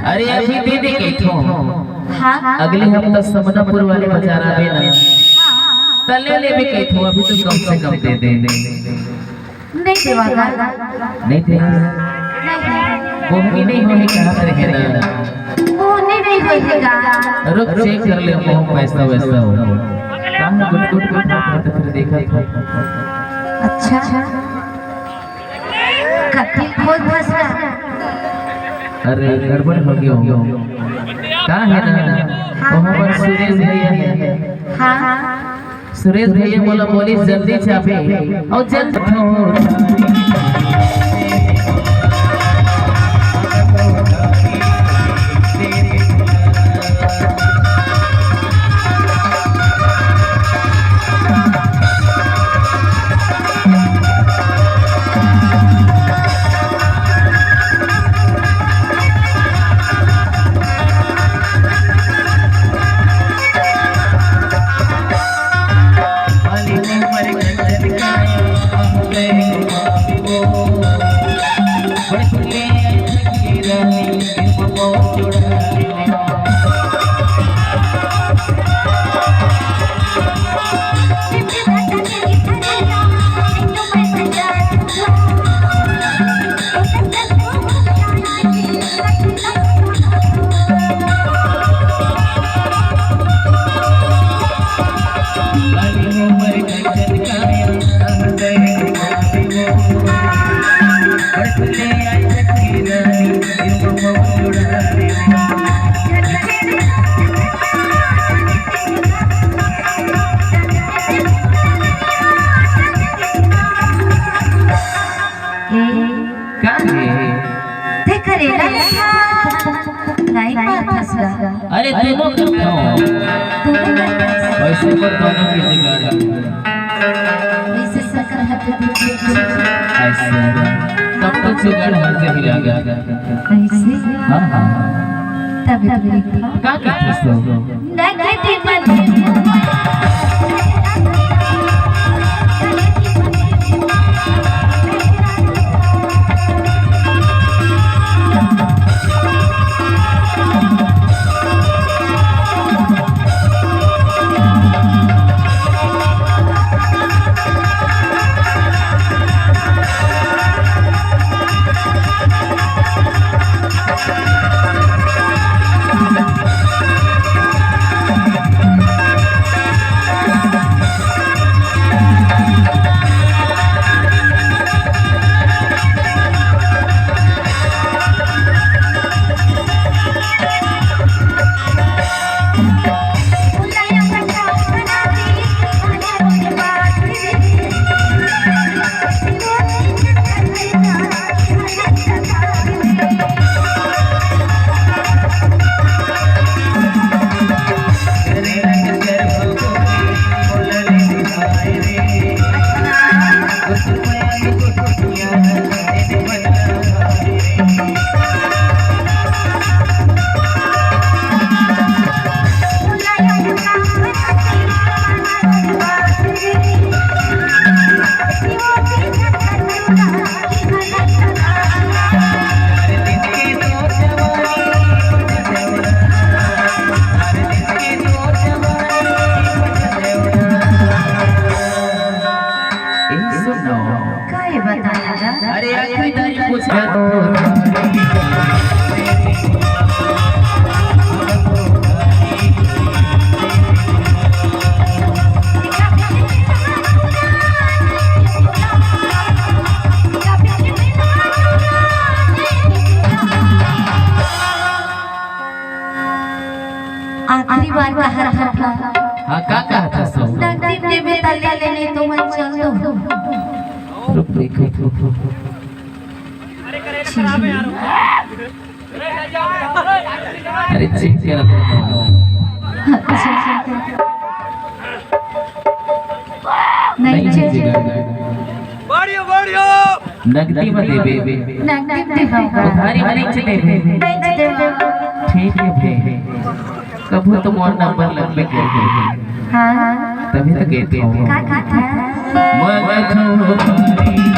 अरे अभी दीदी कहतो अगले हफ्ता समनापुर वाले बाजार आवे ना तले ले भी कहतो अभी तो कम से कम दे दे नहीं देवागा नहीं दे वो भी नहीं होने कहा रहेगा वो नहीं होएगा रुक चेक कर ले वो पैसा वैसा हो कहां गुट गुट गुट फिर देखा था अच्छा कथी खोज फंसा अरे गड़बड़ हो गया कहाँ है ना वहाँ पर सुरेश भैया है हाँ सुरेश भैया बोला पुलिस जल्दी छापे और जल्द अरे दोनों करता हूँ वैसे पर दोनों की जगह ऐसे सकल हट ऐसे तब तो जुगाड़ हर जगह आ गया ऐसे हाँ हाँ तब देखा क्या कहते हो नेगेटिव अरे आखिरी तारीख पूछा आखिरी बार कहा था हाँ का कहा था सब नगदी देवे तले लेने तो मन चल दो रुक देखो अरे चेक कर नहीं चाहिए नगदी में देवे नगदी देवा उधारी में नहीं चलेबे नहीं देवा ठीक है भे कबू तो मोर नंबर लगबे कर हाँ तभी तो कहते हो का था मगथो